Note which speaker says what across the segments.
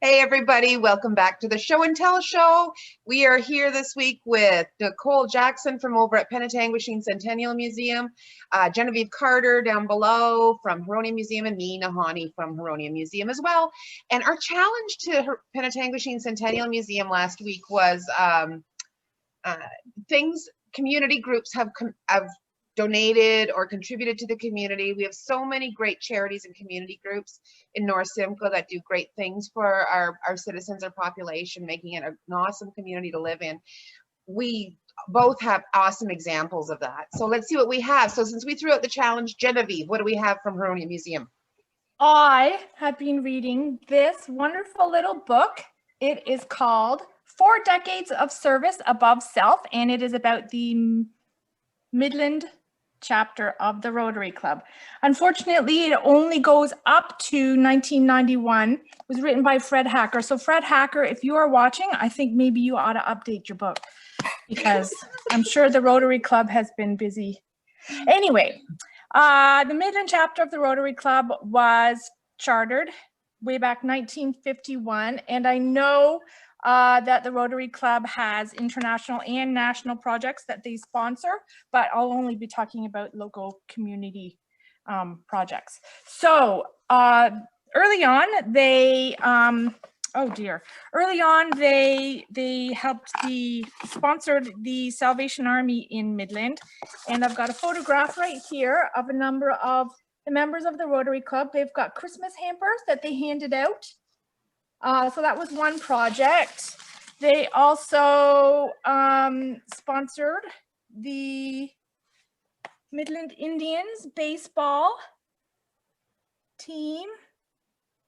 Speaker 1: Hey everybody, welcome back to the Show and Tell Show. We are here this week with Nicole Jackson from over at Penetanguishene Centennial Museum, Genevieve Carter down below from Huronia Museum, and me, Nahani, from Huronia Museum as well. And our challenge to Penetanguishene Centennial Museum last week was things community groups have donated or contributed to the community. We have so many great charities and community groups in North Simcoe that do great things for our citizens, our population, making it an awesome community to live in. We both have awesome examples of that. So let's see what we have. So since we threw out the challenge, Genevieve, what do we have from Huronia Museum?
Speaker 2: I have been reading this wonderful little book. It is called 4 Decades of Service Above Self, and it is about the Midland chapter of the Rotary Club. Unfortunately, it only goes up to 1991. It was written by Fred Hacker. So Fred Hacker, if you are watching, I think maybe you ought to update your book, because I'm sure the Rotary Club has been busy. Anyway, the Midland chapter of the Rotary Club was chartered way back 1951, and I know that the Rotary Club has international and national projects that they sponsor, but I'll only be talking about local community projects. So early on, they sponsored the Salvation Army in Midland, and I've got a photograph right here of a number of the members of the Rotary Club. They've got Christmas hampers that they handed out. So that was one project. They also sponsored the Midland Indians baseball team,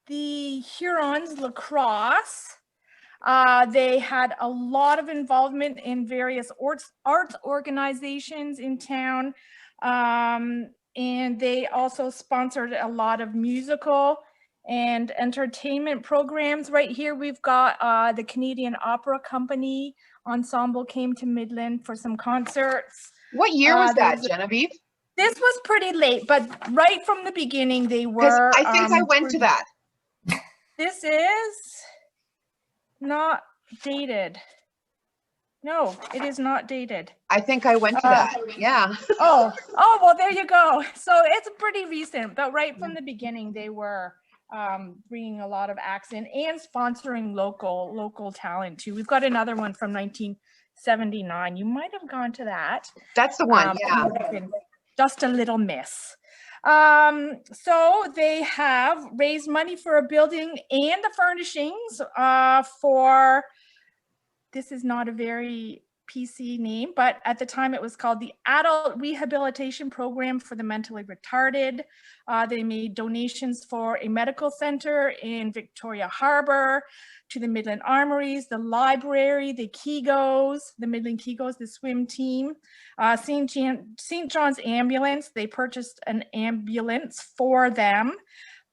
Speaker 2: the Hurons lacrosse. They had a lot of involvement in various arts organizations in town. And they also sponsored a lot of musical and entertainment programs. Right here, we've got the Canadian Opera Company ensemble came to Midland for some concerts.
Speaker 1: What year was that, Genevieve?
Speaker 2: This was pretty late, but right from the beginning, they were.
Speaker 1: I think I went to that.
Speaker 2: This is not dated. No, it is not dated.
Speaker 1: I think I went to that, yeah.
Speaker 2: Oh, well, there you go. So it's pretty recent, but right from the beginning, they were bringing a lot of acts in and sponsoring local talent too. We've got another one from 1979. You might have gone to that.
Speaker 1: That's the one, yeah.
Speaker 2: Just a little miss. So they have raised money for a building and the furnishings for, this is not a very PC name, but at the time it was called the Adult Rehabilitation Program for the Mentally Retarded. They made donations for a medical center in Victoria Harbor, to the Midland Armories, the library, the Kegos, the Midland Kegos, the swim team, St. John's Ambulance. They purchased an ambulance for them.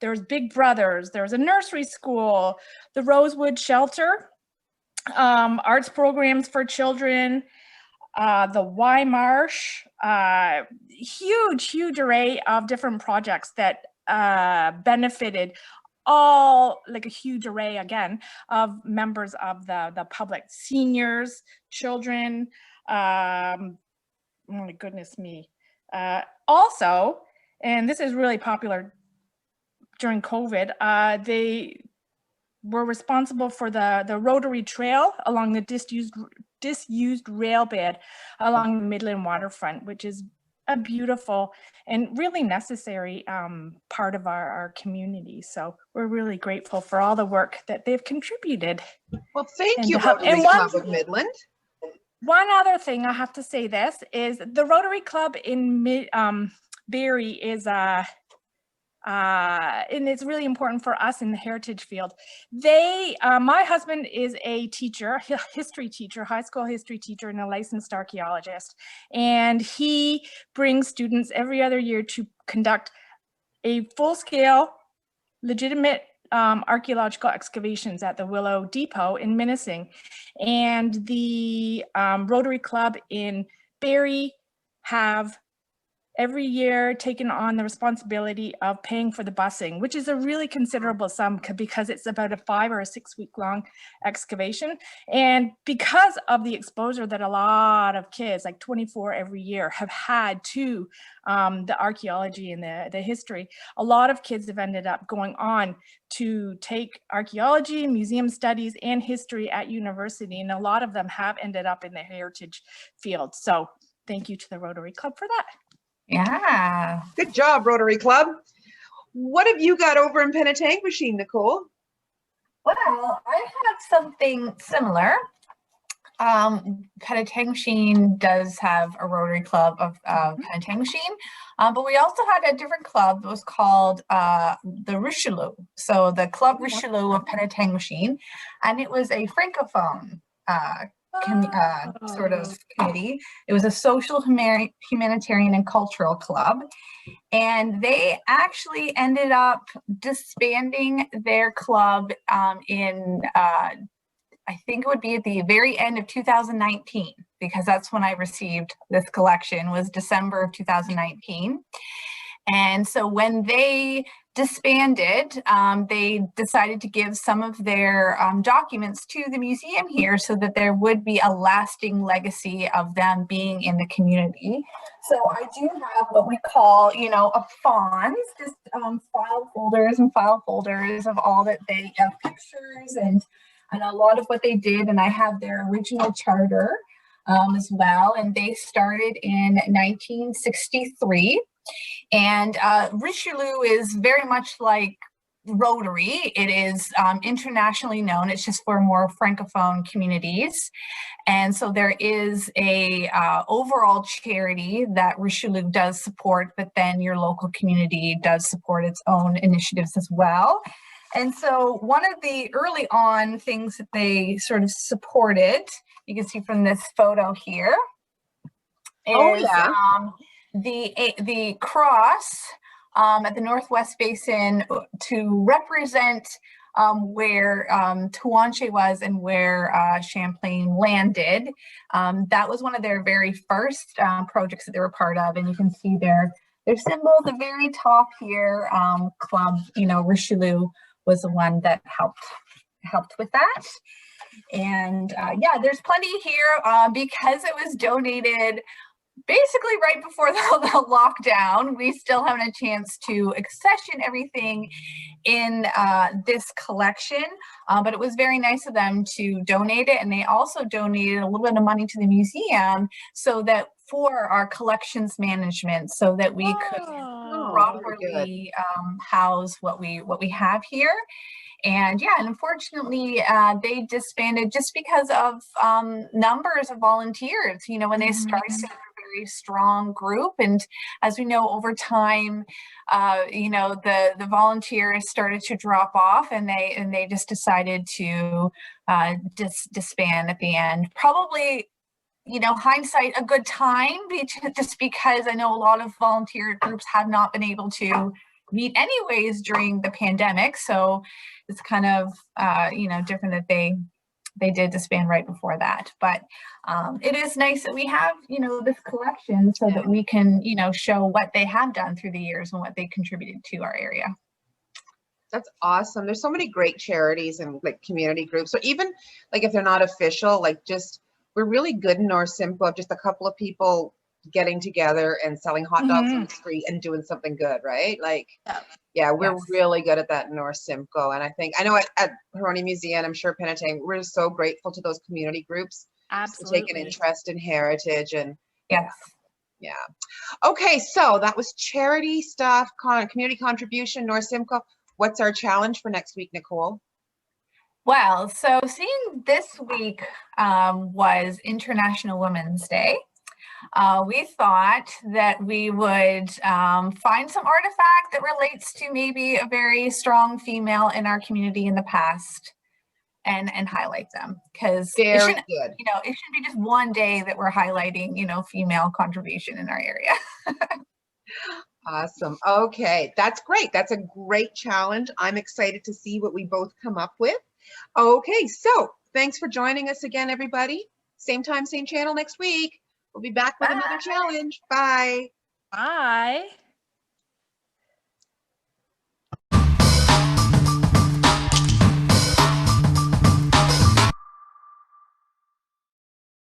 Speaker 2: There's Big Brothers, there's a nursery school, the Rosewood Shelter, arts programs for children, the Y Marsh, huge array of different projects that benefited all, like a huge array again of members of the public, seniors, children, oh my goodness me. Also, and this is really popular during COVID, they were responsible for the Rotary Trail along the disused rail bed along the Midland waterfront, which is a beautiful and really necessary part of our community. So we're really grateful for all the work that they've contributed.
Speaker 1: Well, thank you, Rotary Club of Midland.
Speaker 2: One other thing I have to say this is the Rotary Club in Barrie is and it's really important for us in the heritage field. They, my husband is a teacher, history teacher, high school history teacher, and a licensed archaeologist. And he brings students every other year to conduct a full-scale, legitimate archaeological excavations at the Willow Depot in Minising. And the Rotary Club in Barrie have every year taken on the responsibility of paying for the busing, which is a really considerable sum because it's about a 5 or a 6 week long excavation. And because of the exposure that a lot of kids, like 24 every year, have had to the archaeology and the history, a lot of kids have ended up going on to take archaeology, museum studies, and history at university. And a lot of them have ended up in the heritage field. So thank you to the Rotary Club for that.
Speaker 3: Yeah.
Speaker 1: Good job, Rotary Club. What have you got over in Penetang-Machine, Nicole?
Speaker 3: Well, I have something similar. Penetang-Machine does have a Rotary Club of Penetang-Machine, but we also had a different club that was called the Richelieu. So the Club Richelieu of Penetang-Machine, and it was a Francophone sort of committee. It was a social, humanitarian, and cultural club. And they actually ended up disbanding their club in, I think it would be at the very end of 2019, because that's when I received this collection, was December of 2019. And so when they disbanded, they decided to give some of their documents to the museum here so that there would be a lasting legacy of them being in the community. So I do have what we call, a fonds, just file folders of all that they have, pictures and a lot of what they did. And I have their original charter as well. And they started in 1963. And Richelieu is very much like Rotary. It is internationally known. It's just for more Francophone communities. And so there is a overall charity that Richelieu does support, but then your local community does support its own initiatives as well. And so one of the early on things that they sort of supported, you can see from this photo here, is the cross at the Northwest Basin to represent where Tawanche was and where Champlain landed. That was one of their very first projects that they were part of, and you can see their symbol at the very top here. Club, Richelieu was the one that helped with that. And yeah, there's plenty here because it was donated basically right before the lockdown. We still haven't a chance to accession everything in this collection, but it was very nice of them to donate it. And they also donated a little bit of money to the museum so that for our collections management, so that we could properly house what we have here. And yeah, and unfortunately, they disbanded just because of numbers of volunteers. When they started, they were a very strong group, and as we know, over time, the volunteers started to drop off, and they just decided to disband at the end. Probably, hindsight, a good time, just because I know a lot of volunteer groups had not been able to meet anyways during the pandemic. So it's kind of, different that they did disband right before that. But it is nice that we have, this collection so that we can, show what they have done through the years and what they contributed to our area.
Speaker 1: That's awesome. There's so many great charities and like community groups. So even like if they're not official, we're really good in North Simcoe, just a couple of people getting together and selling hot dogs on the street and doing something good, right? We're really good at that in North Simcoe. And I know at Huronia Museum, I'm sure Penetang, we're so grateful to those community groups.
Speaker 2: Absolutely.
Speaker 1: To take an interest in heritage and Okay, so that was charity stuff, community contribution, North Simcoe. What's our challenge for next week, Nicole?
Speaker 3: Well, so seeing this week was International Women's Day, we thought that we would find some artifact that relates to maybe a very strong female in our community in the past and highlight them, because it shouldn't be just one day that we're highlighting, female contribution in our area.
Speaker 1: Awesome. Okay, that's great. That's a great challenge. I'm excited to see what we both come up with. Okay, so thanks for joining us again, everybody. Same time, same channel next week. We'll be back with another challenge. Bye.
Speaker 2: Bye.